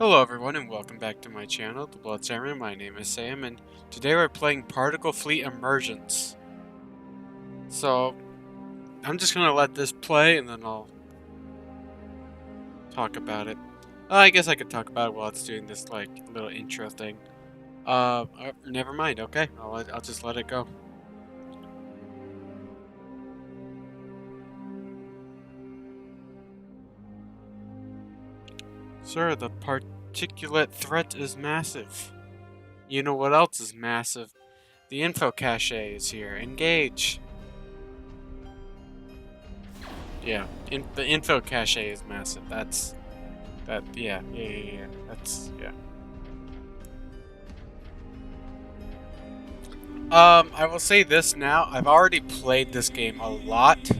Hello everyone and welcome back to my channel, The Blood Samurai. My name is Sam and today we're playing Particulate Emergence. So, I'm just gonna let this play and then I'll talk about it. I guess I could talk about it while it's doing this like little intro thing. Never mind, okay? I'll just let it go. Sir, the particulate threat is massive. You know what else is massive? The info cache is here. Engage! Yeah, the info cache is massive. Yeah. I will say this now. I've already played this game a lot,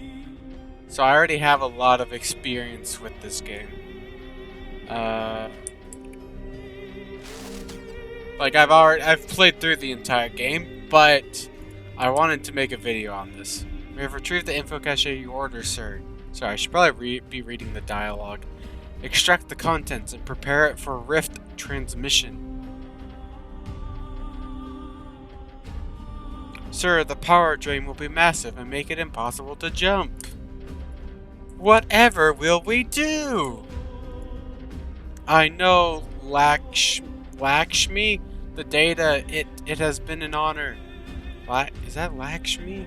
so I already have a lot of experience with this game. Like I've played through the entire game, but I wanted to make a video on this. We have retrieved the info cache you ordered, sir. Sorry, I should probably be reading the dialogue. Extract the contents and prepare it for rift transmission. Sir, the power drain will be massive and make it impossible to jump. Whatever will we do? I know, Lakshmi. The data, it has been an honor. Is that Lakshmi?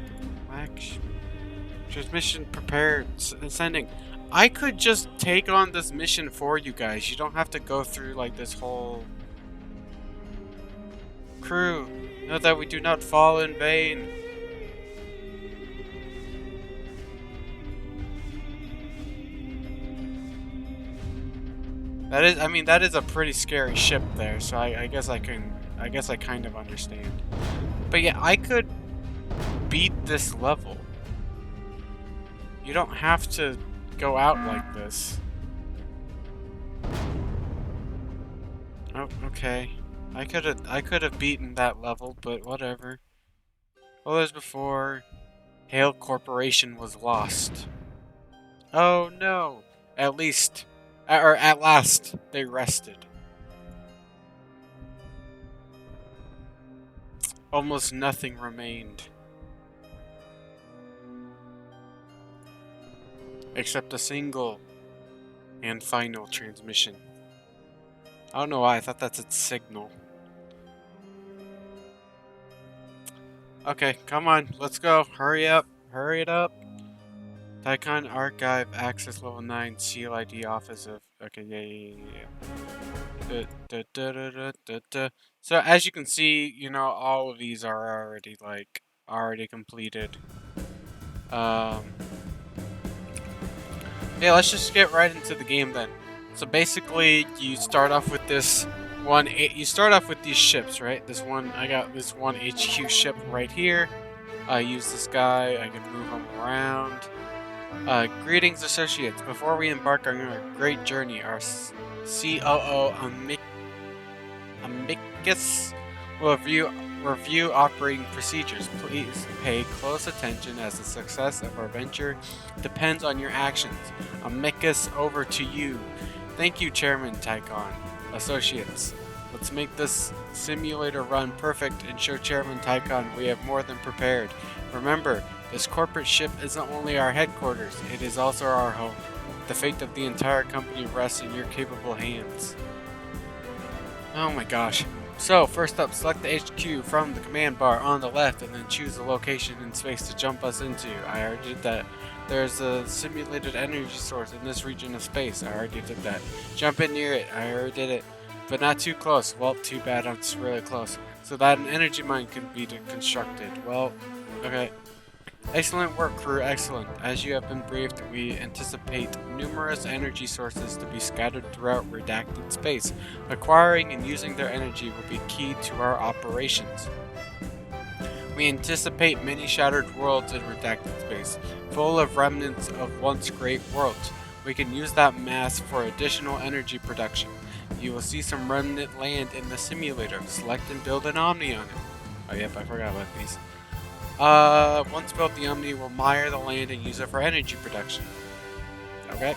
Transmission prepared. Sending. I could just take on this mission for you guys. You don't have to go through like this whole crew. Know that we do not fall in vain. That is a pretty scary ship there, so I guess I kind of understand. But yeah, I could beat this level. You don't have to go out like this. Oh, okay. I could have beaten that level, but whatever. Well, as before, Hale Corporation was lost. Oh no! At last, they rested. Almost nothing remained. Except a single and final transmission. I don't know why, I thought that's its signal. Okay, come on, let's go. Hurry up. Hurry it up. Tycon Archive Access Level 9 Seal ID Office of... Okay, yeah. So as you can see, you know, all of these are already completed. Yeah, let's just get right into the game then. So basically, you start off with this one. You start off with these ships, right? I got this one HQ ship right here. I use this guy. I can move him around. Greetings, associates. Before we embark on our great journey, our COO Amicus will review operating procedures. Please pay close attention as the success of our venture depends on your actions. Amicus, over to you. Thank you, Chairman Tycon. Associates, let's make this simulator run perfect and show Chairman Tycon we have more than prepared. Remember, this corporate ship isn't only our headquarters, it is also our home. The fate of the entire company rests in your capable hands. Oh my gosh. So, first up, select the HQ from the command bar on the left and then choose the location in space to jump us into. I already did that. There's a simulated energy source in this region of space. I already did that. Jump in near it. I already did it. But not too close. Well, too bad, I'm just really close. So that an energy mine can be constructed. Well, okay. Excellent work, crew, excellent. As you have been briefed, we anticipate numerous energy sources to be scattered throughout redacted space. Acquiring and using their energy will be key to our operations. We anticipate many shattered worlds in redacted space, full of remnants of once great worlds. We can use that mass for additional energy production. You will see some remnant land in the simulator. Select and build an Omni on it. Oh yep, I forgot about these. Once built, the Omni will mire the land and use it for energy production. Okay.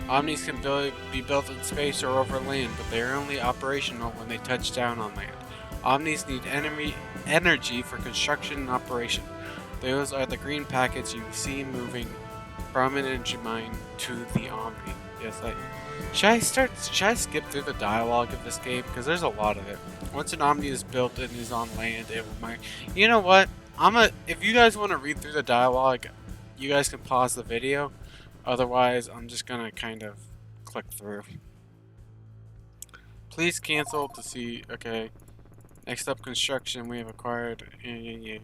Omnis can be built in space or over land, but they are only operational when they touch down on land. Omnis need energy for construction and operation. Those are the green packets you see moving from an energy mine to the Omni. Yes, should I skip through the dialogue of this game? Because there's a lot of it. Once an Omni is built and is on land, it will mine. You know what? If you guys want to read through the dialogue, you guys can pause the video. Otherwise, I'm just gonna kind of click through. Please cancel to see. Okay. Next up, construction. We have acquired. Yeah.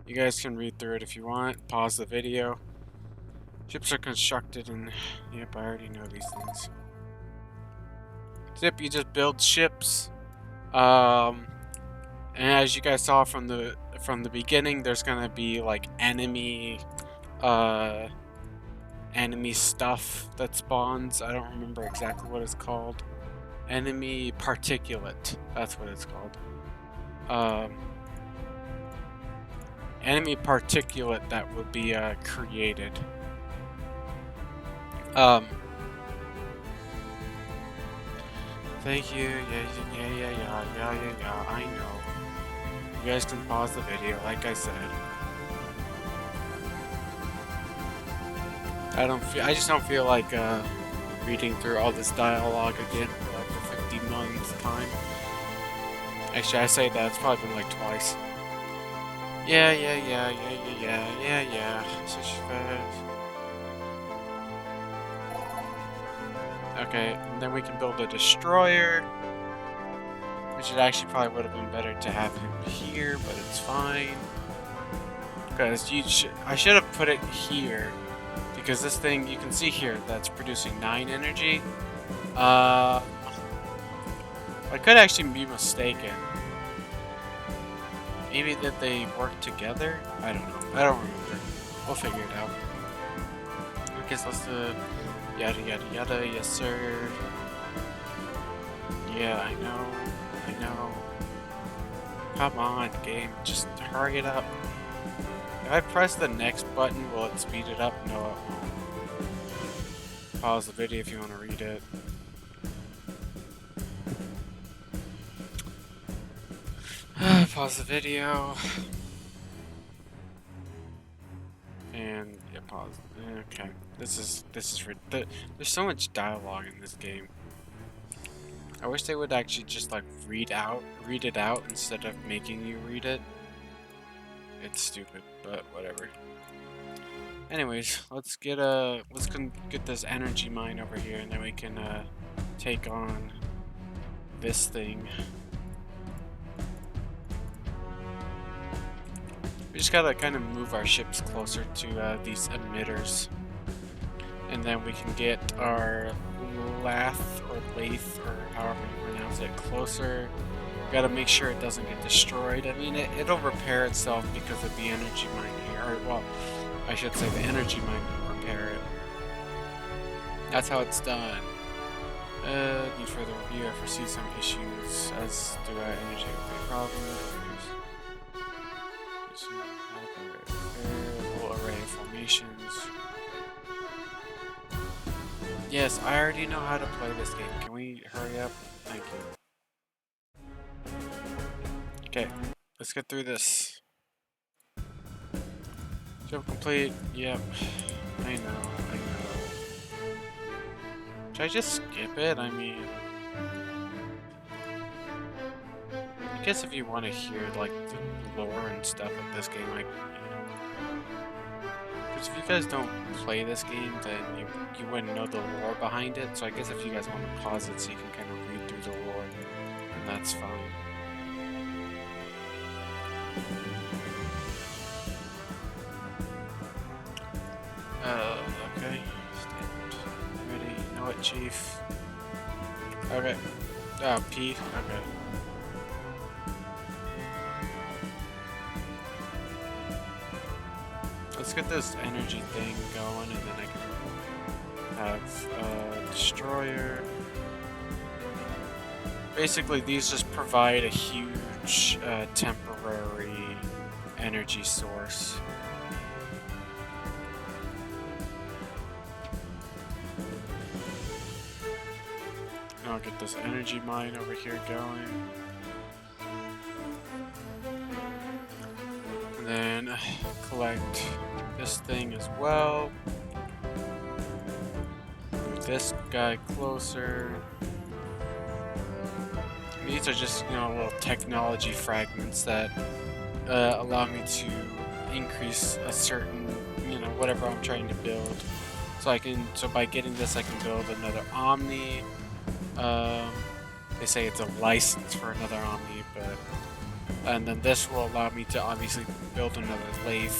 You guys can read through it if you want. Pause the video. Ships are constructed and... Yep, I already know these things. Zip, you just build ships. And as you guys saw from the beginning, there's gonna be like enemy stuff that spawns. I don't remember exactly what it's called. Enemy particulate. That's what it's called. Enemy particulate that will be created. Thank you. Yeah. I know. You guys can pause the video, like I said. I just don't feel like reading through all this dialogue again for like the 50 millionth time. Actually, I say that it's probably been like twice. Yeah. Such fast. Okay, and then we can build a destroyer, which it actually probably would have been better to have him here, but it's fine. Because I should have put it here, because this thing, you can see here, that's producing 9 energy. I could actually be mistaken. Maybe that they work together? I don't know. I don't remember. We'll figure it out. I guess let's do... Yada, yes sir. Yeah, I know. Come on, game, just hurry it up. If I press the next button, will it speed it up? No, it won't. Pause the video if you want to read it. Pause the video. And yeah, pause. Okay. This is there's so much dialogue in this game. I wish they would actually just like read it out instead of making you read it. It's stupid, but whatever. Anyways, let's get this energy mine over here, and then we can take on this thing. We just gotta kind of move our ships closer to these emitters. And then we can get our lathe or however you pronounce it closer. We gotta make sure it doesn't get destroyed. I mean, it'll repair itself because of the energy mine here. Or, well, I should say the energy mine will repair it. That's how it's done. Need further review. I foresee some issues, as do I. Energy problems. Whole array of formations. Yes, I already know how to play this game. Can we hurry up? Thank you. Okay, let's get through this. Jump complete. Yep. I know. Should I just skip it? I mean... I guess if you want to hear, like, the lore and stuff of this game, like... Because if you guys don't play this game, then you wouldn't know the lore behind it. So I guess if you guys want to pause it so you can kind of read through the lore, then that's fine. Okay. Stand. Ready? You know what, Chief? Okay. Oh, P. Okay. Let's get this energy thing going, and then I can have a destroyer. Basically, these just provide a huge temporary energy source. And I'll get this energy mine over here going. And then collect this thing as well. Move this guy closer. These are just, little technology fragments that allow me to increase a certain, whatever I'm trying to build. So by getting this, I can build another Omni. They say it's a license for another Omni, and then this will allow me to obviously build another lathe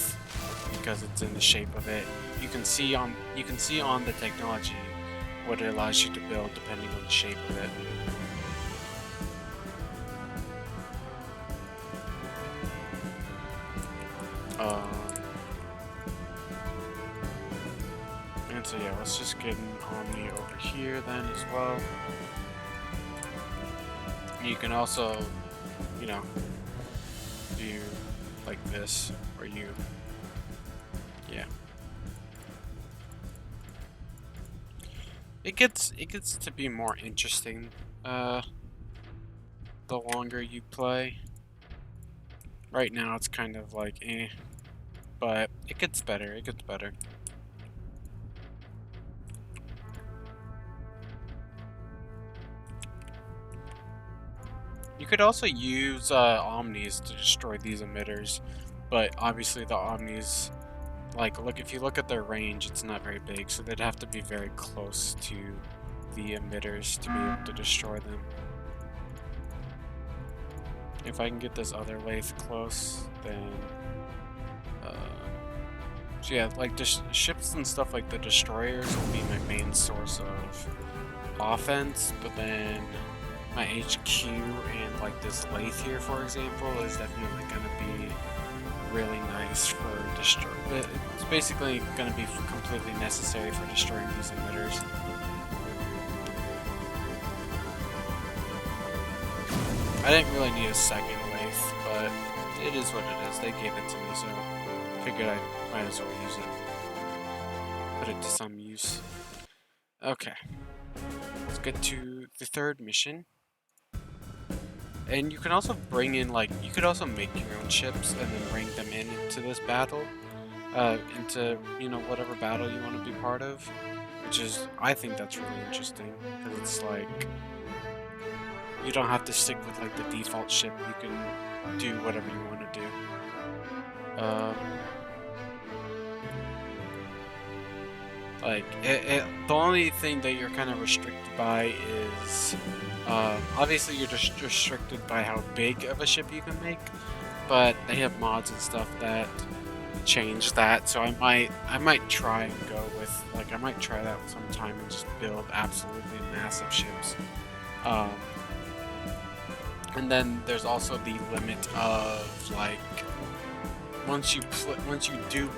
because it's in the shape of it. You can see on the technology what it allows you to build depending on the shape of it. And so yeah, let's just get an Omni over here then as well. You can also, do like this, or yeah. It gets to be more interesting, the longer you play. Right now it's kind of like but it gets better, You could also use Omnis to destroy these emitters, but obviously the Omnis, if you look at their range, it's not very big, so they'd have to be very close to the emitters to be able to destroy them. If I can get this other lathe close, then so yeah, ships and stuff like the destroyers will be my main source of offense, but then my HQ and this lathe here, for example, is definitely going to be really nice for destroy. It's basically going to be completely necessary for destroying these emitters. I didn't really need a second lathe, but it is what it is. They gave it to me, so I figured I might as well use it. Put it to some use. Okay. Let's get to the third mission. And you can also bring in, you could also make your own ships and then bring them into this battle. Into, whatever battle you want to be part of. Which is, I think that's really interesting. Because it's you don't have to stick with, the default ship. You can do whatever you want to do. The only thing that you're kind of restricted by is, obviously you're just restricted by how big of a ship you can make, but they have mods and stuff that change that, so I might try and go with, I might try that sometime and just build absolutely massive ships. And then there's also the limit of, once you do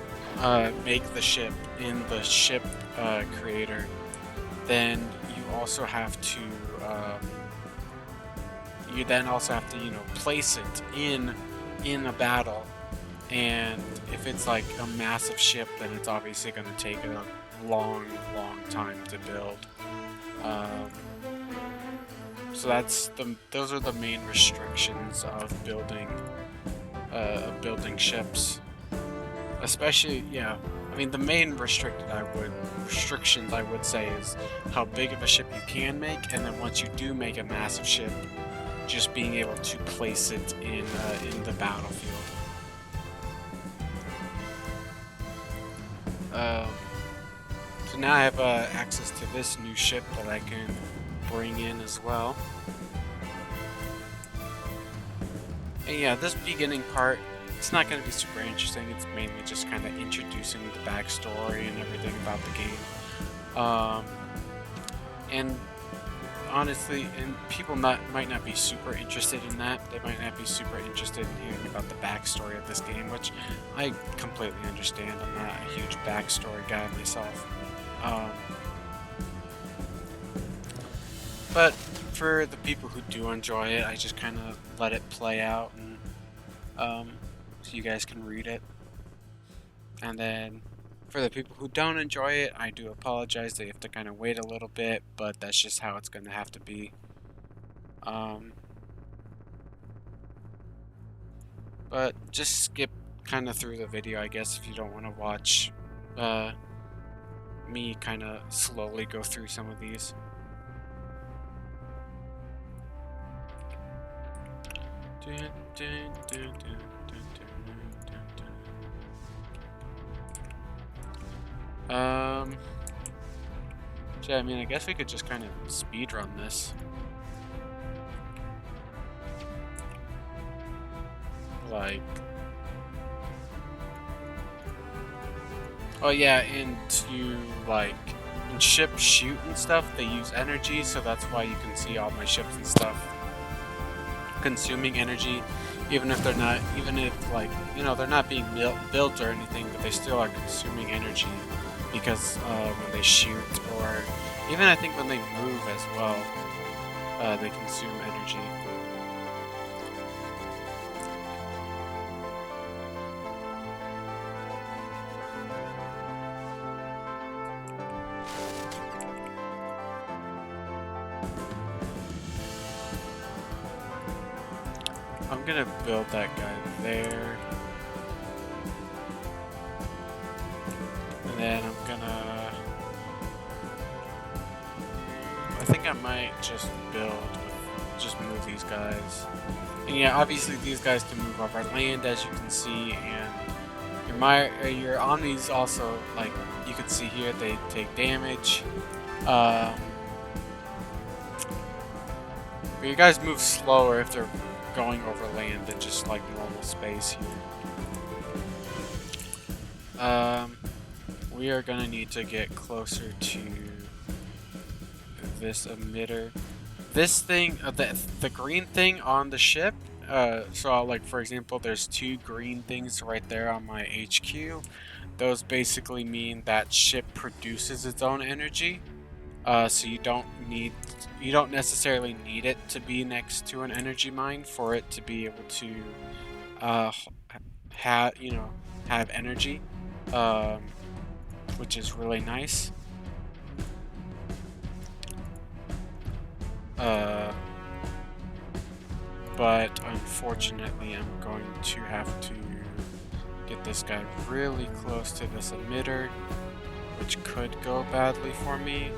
make the ship in the ship creator, then you also have to place it in a battle, and if it's a massive ship, then it's obviously going to take a long time to build. So those are the main restrictions of building ships. Especially, yeah. I mean, the main restrictions I would say is how big of a ship you can make, and then once you do make a massive ship, just being able to place it in the battlefield. So now I have access to this new ship that I can bring in as well. And yeah, this beginning part, it's not going to be super interesting. It's mainly just kind of introducing the backstory and everything about the game. And honestly, people might not be super interested in that. They might not be super interested in hearing about the backstory of this game, which I completely understand. I'm not a huge backstory guy myself. But for the people who do enjoy it, I just kind of let it play out, and so you guys can read it. And then For the people who don't enjoy it, I do apologize. They have to kind of wait a little bit, but that's just how it's going to have to be. But just skip kind of through the video, I guess, if you don't want to watch me kind of slowly go through some of these. So yeah, I mean, I guess we could just kind of speed run this. Like, oh yeah, and when ships shoot and stuff, they use energy, so that's why you can see all my ships and stuff consuming energy, even if they're not, like, you know, they're not being built or anything, but they still are consuming energy because when they shoot, or even I think when they move as well, they consume energy. I'm gonna build that guy there. And then I'm gonna... I think I might just move these guys. And yeah, obviously these guys can move over land, as you can see, and your omnis also, like you can see here, they take damage. But you guys move slower if they're going over land than just like normal space here. We are gonna need to get closer to this emitter. This thing, the green thing on the ship, so like for example, there's two green things right there on my HQ. Those basically mean that ship produces its own energy. So you don't necessarily need it to be next to an energy mine for it to be able to have energy, which is really nice. But unfortunately, I'm going to have to get this guy really close to this emitter, which could go badly for me.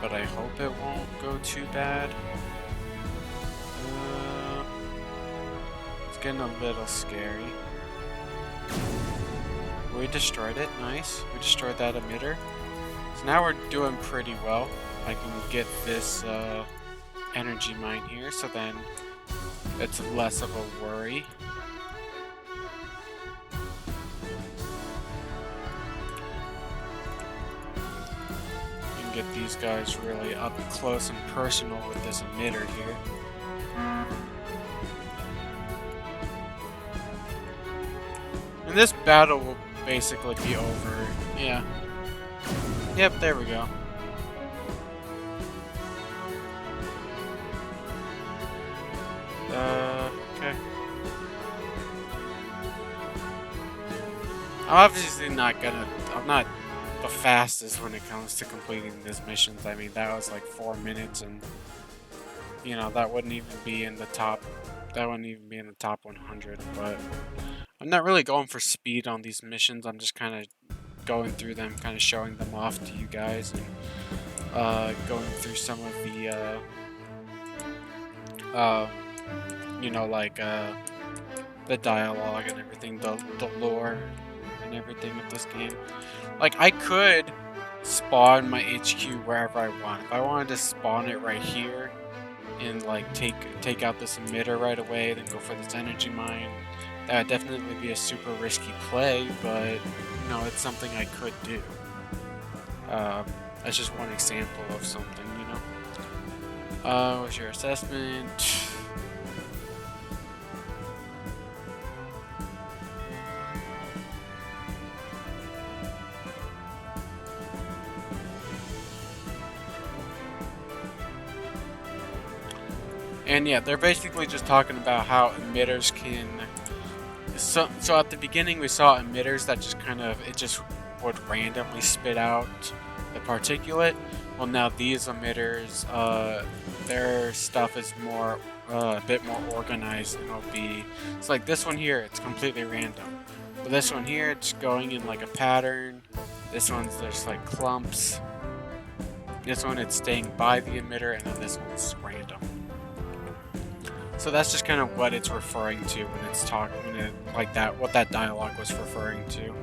But I hope it won't go too bad. It's getting a little scary. We destroyed it, nice. We destroyed that emitter. So now we're doing pretty well. I can get this energy mine here, so then it's less of a worry. Get these guys really up close and personal with this emitter here. And this battle will basically be over. Yeah. Yep, there we go. Okay. I'm not the fastest when it comes to completing these missions. I mean, that was like 4 minutes, and you know, that wouldn't even be in the top 100. But I'm not really going for speed on these missions. I'm just kind of going through them, kind of showing them off to you guys, and going through some of the you know, like the dialogue and everything, the lore and everything of this game. Like, I could spawn my HQ wherever I want. If I wanted to spawn it right here and like take out this emitter right away, then go for this energy mine, that would definitely be a super risky play, but you know, it's something I could do. That's just one example of something, you know. What's your assessment? And yeah, they're basically just talking about how emitters can So at the beginning we saw emitters that just kind of, it just would randomly spit out the particulate. Well, now these emitters, their stuff is more, a bit more organized, and it'll be, it's like this one here, it's completely random. But this one here, it's going in like a pattern. This one's just like clumps. This one, it's staying by the emitter, and then this one's random. So that's just kind of what it's referring to when it's talking, when it, like that, what that dialogue was referring to.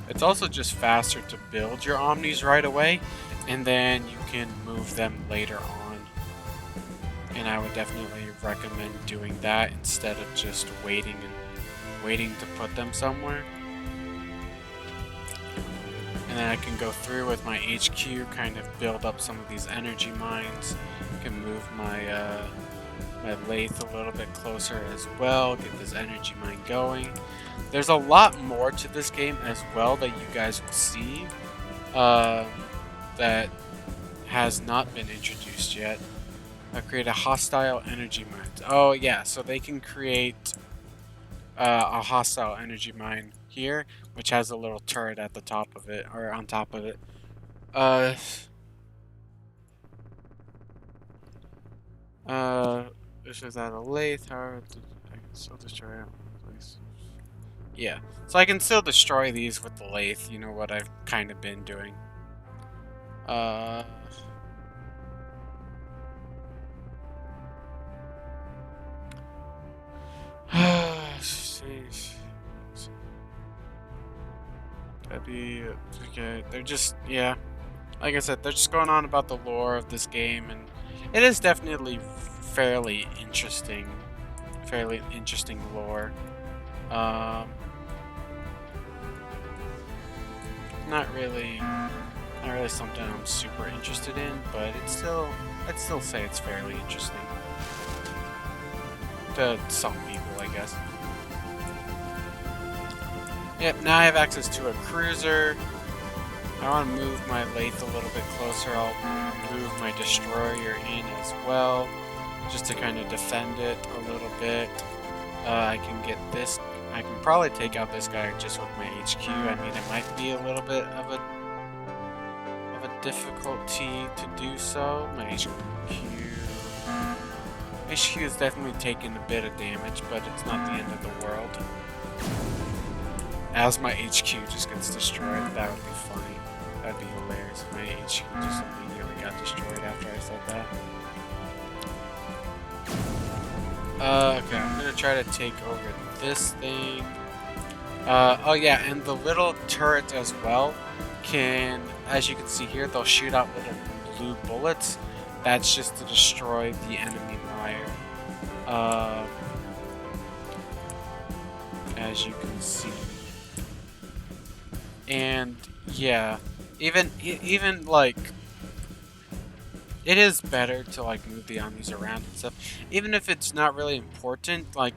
It's also just faster to build your Omnis right away, and then you can move them later on. And I would definitely recommend doing that instead of just waiting to put them somewhere. And then I can go through with my HQ, kind of build up some of these energy mines. I can move my my lathe a little bit closer as well, get this energy mine going. There's a lot more to this game as well that you guys will see that has not been introduced yet. Create a hostile energy mine. Oh yeah, so they can create a hostile energy mine here, which has a little turret at the top of it, or on top of it. This is at a lathe. However, I can still destroy it. Yeah, so I can still destroy these with the lathe. You know what I've kind of been doing. That'd be okay. They're just, yeah, like I said, they're just going on about the lore of this game, and it is definitely fairly interesting lore. Not really something I'm super interested in, but it's still, I'd still say it's fairly interesting to some people, I guess. Yep, now I have access to a cruiser. I want to move my lathe a little bit closer. I'll move my destroyer in as well, just to kind of defend it a little bit. I can get this. I can probably take out this guy just with my HQ. I mean, it might be a little bit of a difficulty to do so. My HQ is definitely taking a bit of damage, but it's not the end of the world. As my HQ just gets destroyed, that would be funny. That'd be hilarious if my HQ just immediately got destroyed after I said that. Okay, I'm gonna try to take over this thing. Oh yeah, and the little turrets as well can, as you can see here, they'll shoot out little blue bullets. That's just to destroy the enemy mire. As you can see. And yeah, even like, it is better to like move the Omnis around and stuff, even if it's not really important. Like,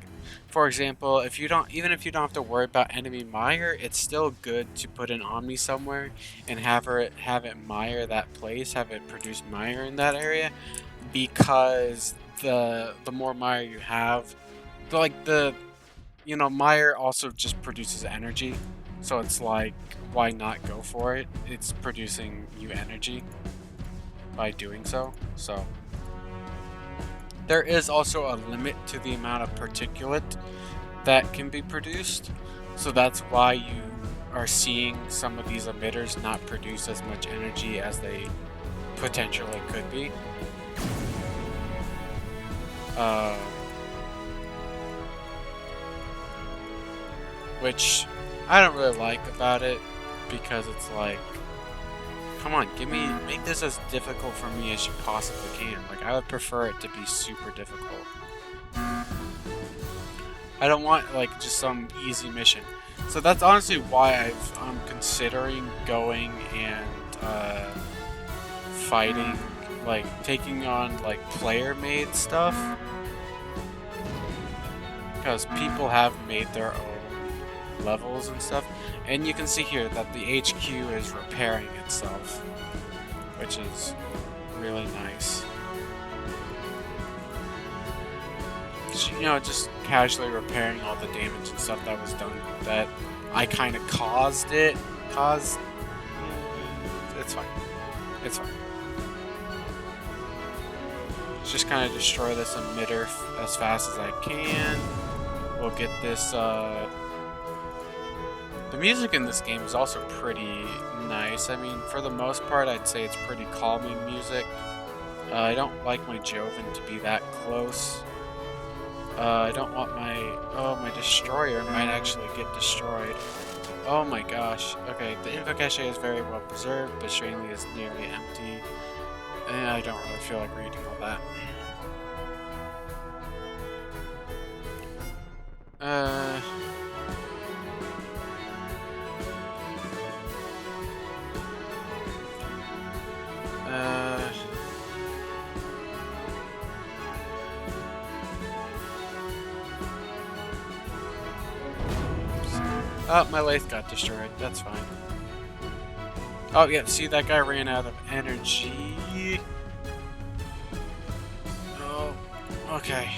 for example, if you don't have to worry about enemy mire, it's still good to put an Omni somewhere and have it mire that place, have it produce mire in that area, because the more mire you have, mire also just produces energy. So it's like, why not go for it? It's producing you energy by doing so. So there is also a limit to the amount of particulate that can be produced. So that's why you are seeing some of these emitters not produce as much energy as they potentially could be. Which I don't really like about it, because it's like, come on, make this as difficult for me as you possibly can. Like, I would prefer it to be super difficult. I don't want like just some easy mission. So that's honestly why I'm considering going and fighting, like taking on like player-made stuff, because people have made their own levels and stuff, and you can see here that the HQ is repairing itself. which is really nice. You know, just casually repairing all the damage and stuff that was done that I kind of caused it. It's fine. It's fine. Let's just kind of destroy this emitter as fast as I can. We'll get this, the music in this game is also pretty nice. I mean, for the most part, I'd say it's pretty calming music. I don't like my Joven to be that close. I don't want my destroyer might actually get destroyed. Oh my gosh. Okay, the info cache is very well preserved, but strangely is nearly empty. And I don't really feel like reading all that. Oh, my lathe got destroyed. That's fine. Oh, yeah, see, that guy ran out of energy. Oh, okay.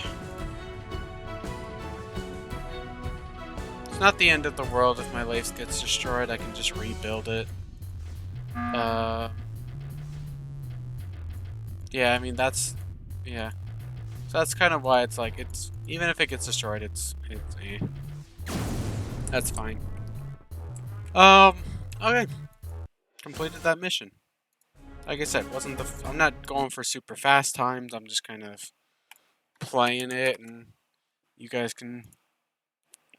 It's not the end of the world if my lathe gets destroyed. I can just rebuild it. Yeah, I mean, that's... Yeah. So that's kind of why it's like, it's... Even if it gets destroyed, it's eh. That's fine. Okay. Completed that mission. Like I said, I'm not going for super fast times. I'm just kind of playing it, and you guys can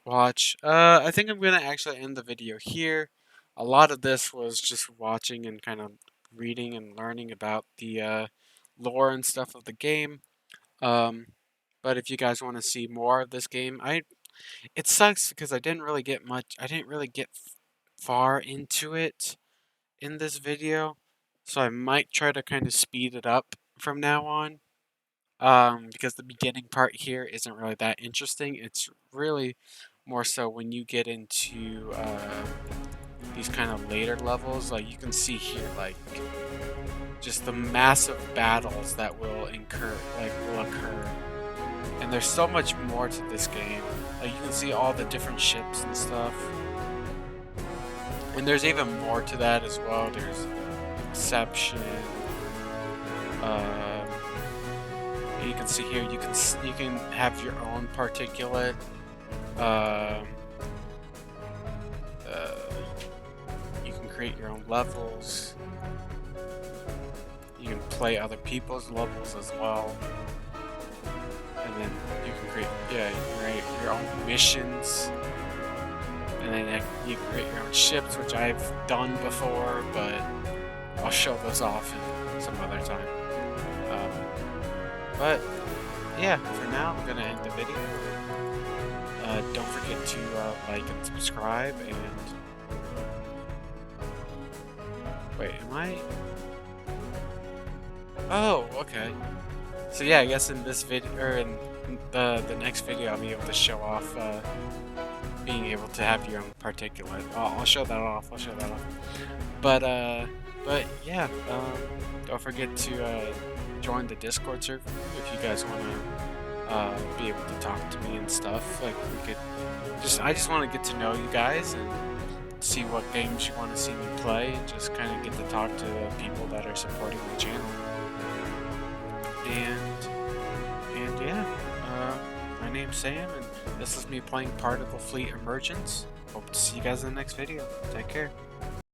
watch. I think I'm gonna actually end the video here. A lot of this was just watching and kind of reading and learning about the lore and stuff of the game. But if you guys want to see more of this game, it sucks because I didn't really get far into it in this video, so I might try to kind of speed it up from now on, because the beginning part here isn't really that interesting. It's really more so when you get into these kind of later levels. Like you can see here, like just the massive battles that will occur. And there's so much more to this game. Like you can see all the different ships and stuff. And there's even more to that as well. There's Exception. You can see here. You can have your own Particulate. You can create your own levels. You can play other people's levels as well. And then you can create your own missions. And then you can create your own ships, which I've done before, but I'll show those off in some other time. But yeah, for now, I'm gonna end the video. Don't forget to like and subscribe. And wait, am I? Oh, okay. So yeah, I guess in this video, or in the next video, I'll be able to show off being able to have your own Particulate. I'll show that off. But yeah, don't forget to join the Discord server if you guys want to be able to talk to me and stuff. Like I just want to get to know you guys and see what games you want to see me play, and just kind of get to talk to the people that are supporting the channel. And yeah, my name's Sam, and this is me playing Particle Fleet Emergence. Hope to see you guys in the next video. Take care.